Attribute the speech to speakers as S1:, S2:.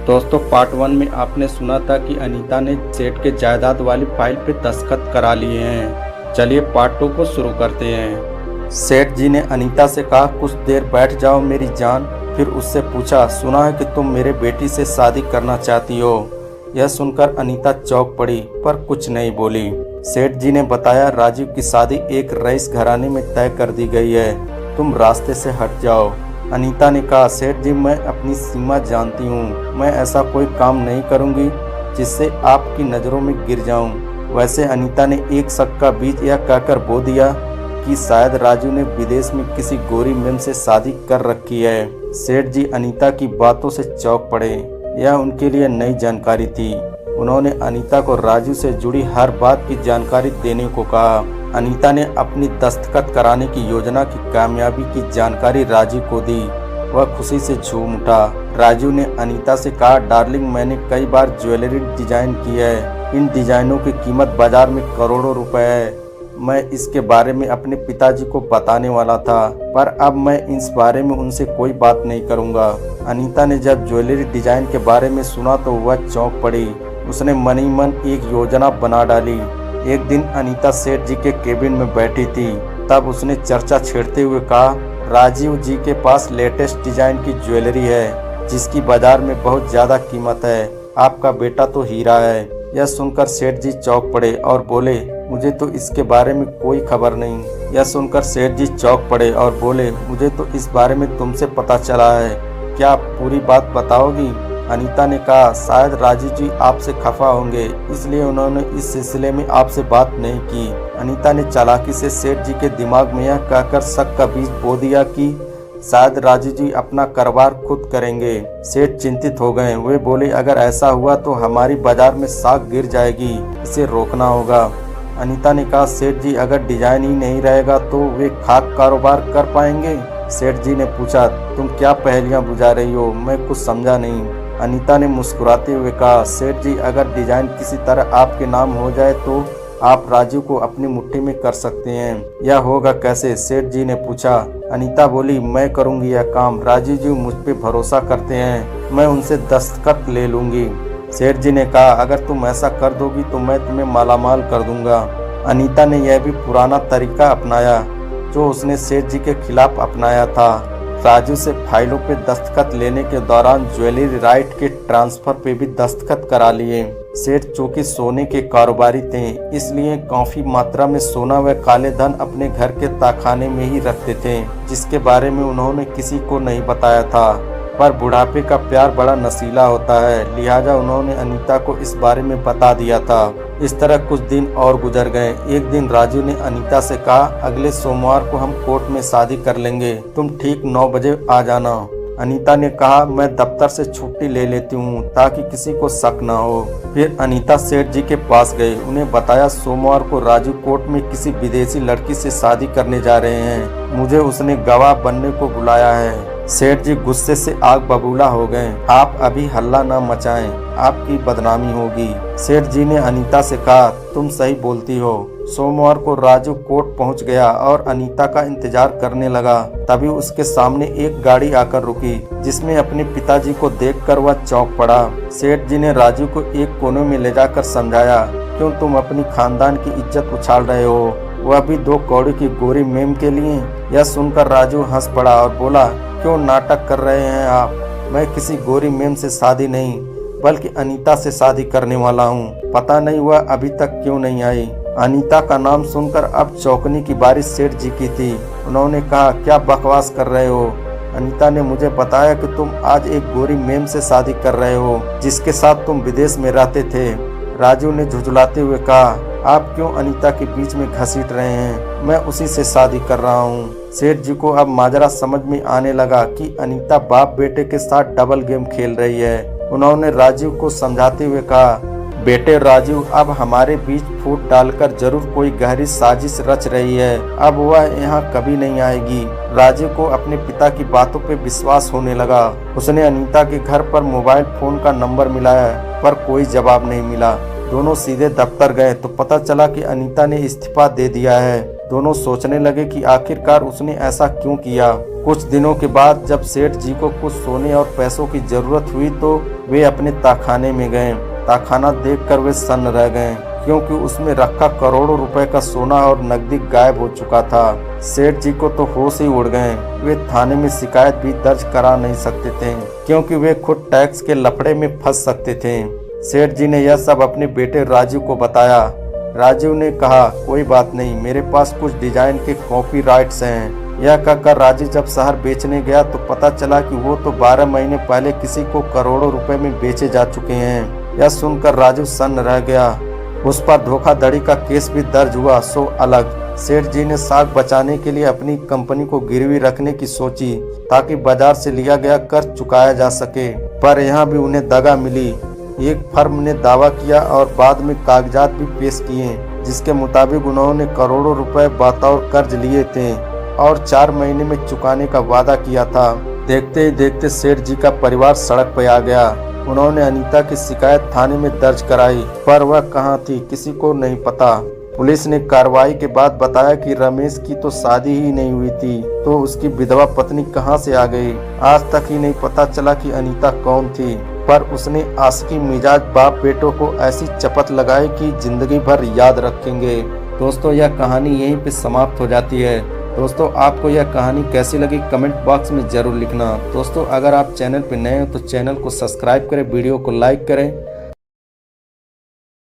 S1: दोस्तों पार्ट 1 में आपने सुना था कि अनीता ने सेठ के जायदाद वाली फाइल पे दस्तखत करा लिए हैं। चलिए पार्ट 2 को शुरू करते हैं। सेठ जी ने अनीता से कहा, कुछ देर बैठ जाओ मेरी जान। फिर उससे पूछा, सुना है कि तुम मेरे बेटी से शादी करना चाहती हो। यह सुनकर अनीता चौंक पड़ी पर कुछ नहीं बोली। सेठ जी ने बताया, राजीव की शादी एक रईस घराने में तय कर दी गई है, तुम रास्ते से हट जाओ। अनीता ने कहा, सेठ जी मैं अपनी सीमा जानती हूँ, मैं ऐसा कोई काम नहीं करूँगी जिससे आपकी नज़रों में गिर जाऊँ। वैसे अनीता ने एक शक का बीज यह कहकर बो दिया कि शायद राजू ने विदेश में किसी गोरी मेम से शादी कर रखी है। सेठ जी अनीता की बातों से चौंक पड़े, यह उनके लिए नई जानकारी थी। उन्होंने अनीता को राजू से जुड़ी हर बात की जानकारी देने को कहा। अनीता ने अपनी दस्तखत कराने की योजना की कामयाबी की जानकारी राजू को दी। वह खुशी से झूम उठा। राजू ने अनीता से कहा, डार्लिंग मैंने कई बार ज्वेलरी डिजाइन की है, इन डिजाइनों की कीमत बाजार में करोड़ों रुपए है। मैं इसके बारे में अपने पिताजी को बताने वाला था, पर अब मैं इस बारे में उनसे कोई बात नहीं करूंगा। अनीता ने जब ज्वेलरी डिजाइन के बारे में सुना तो वह चौंक पड़ी। उसने मन ही मन एक योजना बना डाली। एक दिन अनीता सेठ जी के केबिन में बैठी थी, तब उसने चर्चा छेड़ते हुए कहा, राजीव जी के पास लेटेस्ट डिजाइन की ज्वेलरी है जिसकी बाजार में बहुत ज्यादा कीमत है। आपका बेटा तो हीरा है। यह सुनकर सेठ जी चौंक पड़े और बोले, मुझे तो इसके बारे में कोई खबर नहीं। यह सुनकर सेठ जी चौंक पड़े और बोले, मुझे तो इस बारे में तुमसे पता चला है, क्या पूरी बात बताओगी? अनीता ने कहा, शायद राजू जी आपसे खफा होंगे, इसलिए उन्होंने इस सिलसिले में आपसे बात नहीं की। अनीता ने चालाकी से सेठ जी के दिमाग में यह कहकर शक का बीज बो दिया कि शायद राजू जी अपना कारोबार खुद करेंगे। सेठ चिंतित हो गए। वे बोले, अगर ऐसा हुआ तो हमारी बाजार में साख गिर जाएगी, इसे रोकना होगा। अनीता ने कहा, सेठ जी अगर डिजाइन ही नहीं रहेगा तो वे खाक कारोबार कर पाएंगे? सेठ जी ने पूछा, तुम क्या पहेलियां बुझा रही हो? मैं कुछ समझा नहीं। अनीता ने मुस्कुराते हुए कहा, सेठ जी अगर डिजाइन किसी तरह आपके नाम हो जाए तो आप राजू को अपनी मुट्ठी में कर सकते हैं। यह होगा कैसे? सेठ जी ने पूछा। अनीता बोली, मैं करूंगी यह काम, राजू जी मुझ पे भरोसा करते हैं, मैं उनसे दस्तखत ले लूंगी। सेठ जी ने कहा, अगर तुम ऐसा कर दोगी तो मैं तुम्हें मालामाल कर दूंगा। अनीता ने यह भी पुराना तरीका अपनाया जो उसने सेठ जी के खिलाफ अपनाया था। राजू से फाइलों पे दस्तखत लेने के दौरान ज्वेलरी राइट के ट्रांसफर पे भी दस्तखत करा लिए। सेठ चूंकि सोने के कारोबारी थे, इसलिए काफी मात्रा में सोना व काले धन अपने घर के ताखाने में ही रखते थे, जिसके बारे में उन्होंने किसी को नहीं बताया था। पर बुढ़ापे का प्यार बड़ा नशीला होता है, लिहाजा उन्होंने अनीता को इस बारे में बता दिया था। इस तरह कुछ दिन और गुजर गए। एक दिन राजू ने अनीता से कहा, अगले सोमवार को हम कोर्ट में शादी कर लेंगे, तुम ठीक 9 बजे आ जाना। अनीता ने कहा, मैं दफ्तर से छुट्टी ले लेती हूँ ताकि किसी को शक न हो। फिर अनीता सेठ जी के पास गए, उन्हें बताया सोमवार को राजू कोर्ट में किसी विदेशी लड़की से शादी करने जा रहे हैं, मुझे उसने गवाह बनने को बुलाया है। सेठ जी गुस्से से आग बबूला हो गए। आप अभी हल्ला न मचाएं, आपकी बदनामी होगी। सेठ जी ने अनीता से कहा, तुम सही बोलती हो। सोमवार को राजू कोर्ट पहुंच गया और अनीता का इंतजार करने लगा। तभी उसके सामने एक गाड़ी आकर रुकी, जिसमें अपने पिताजी को देखकर वह चौंक पड़ा। सेठ जी ने राजू को एक कोने में ले जाकर समझाया, क्यों तुम अपनी खानदान की इज्जत उछाल रहे हो, वह भी 2 कौड़ी की गोरी मेम के लिए? यह सुनकर राजू हंस पड़ा और बोला, क्यों नाटक कर रहे हैं आप? मैं किसी गोरी मेम से शादी नहीं बल्कि अनीता से शादी करने वाला हूँ। पता नहीं वह अभी तक क्यों नहीं आई। अनीता का नाम सुनकर अब चौंकने की बारी सेठ जी की थी। उन्होंने कहा, क्या बकवास कर रहे हो? अनीता ने मुझे बताया कि तुम आज एक गोरी मेम से शादी कर रहे हो जिसके साथ तुम विदेश में रहते थे। राजू ने झुझलाते हुए कहा, आप क्यों अनीता के बीच में घसीट रहे हैं? मैं उसी से शादी कर रहा हूँ। सेठ जी को अब माजरा समझ में आने लगा कि अनीता बाप बेटे के साथ डबल गेम खेल रही है। उन्होंने राजू को समझाते हुए कहा, बेटे राजू, अब हमारे बीच फूट डालकर जरूर कोई गहरी साजिश रच रही है, अब वह यहाँ कभी नहीं आएगी। राजू को अपने पिता की बातों पे विश्वास होने लगा। उसने अनीता के घर पर मोबाइल फोन का नंबर मिलाया पर कोई जवाब नहीं मिला। दोनों सीधे दफ्तर गए तो पता चला कि अनीता ने इस्तीफा दे दिया है। दोनों सोचने लगे कि आखिरकार उसने ऐसा क्यों किया। कुछ दिनों के बाद जब सेठ जी को कुछ सोने और पैसों की जरूरत हुई तो वे अपने ताखाने में गए। ताखाना देखकर वे सन्न रह गए, क्योंकि उसमें रखा करोड़ों रुपए का सोना और नकदी गायब हो चुका था। सेठ जी को तो होश ही उड़ गए। वे थाने में शिकायत भी दर्ज करा नहीं सकते थे, क्योंकि वे खुद टैक्स के लफड़े में फंस सकते थे। सेठ जी ने यह सब अपने बेटे राजीव को बताया। राजीव ने कहा, कोई बात नहीं, मेरे पास कुछ डिजाइन के कॉपीराइट्स हैं। यह कहकर राजीव जब शहर बेचने गया तो पता चला कि वो तो 12 महीने पहले किसी को करोड़ों रुपए में बेचे जा चुके हैं। यह सुनकर राजीव सन्न रह गया। उस पर धोखाधड़ी का केस भी दर्ज हुआ, सो अलग। सेठ जी ने साख बचाने के लिए अपनी कंपनी को गिरवी रखने की सोची, ताकि बाजार से लिया गया कर्ज चुकाया जा सके। पर यहाँ भी उन्हें दगा मिली। एक फर्म ने दावा किया और बाद में कागजात भी पेश किए, जिसके मुताबिक उन्होंने करोड़ों रुपए बतौर कर्ज लिए थे और 4 महीने में चुकाने का वादा किया था। देखते ही देखते सेठ जी का परिवार सड़क पर आ गया। उन्होंने अनीता की शिकायत थाने में दर्ज कराई, पर वह कहाँ थी किसी को नहीं पता। पुलिस ने कार्रवाई के बाद बताया कि रमेश की तो शादी ही नहीं हुई थी, तो उसकी विधवा पत्नी कहाँ से आ गई। आज तक ही नहीं पता चला कि अनीता कौन थी, पर उसने आशिकी मिजाज बाप बेटों को ऐसी चपत लगाई कि जिंदगी भर याद रखेंगे। दोस्तों, यह कहानी यहीं पे समाप्त हो जाती है। दोस्तों, आपको यह कहानी कैसी लगी कमेंट बॉक्स में जरूर लिखना। दोस्तों, अगर आप चैनल पर नए हो तो चैनल को सब्सक्राइब करें, वीडियो को लाइक करें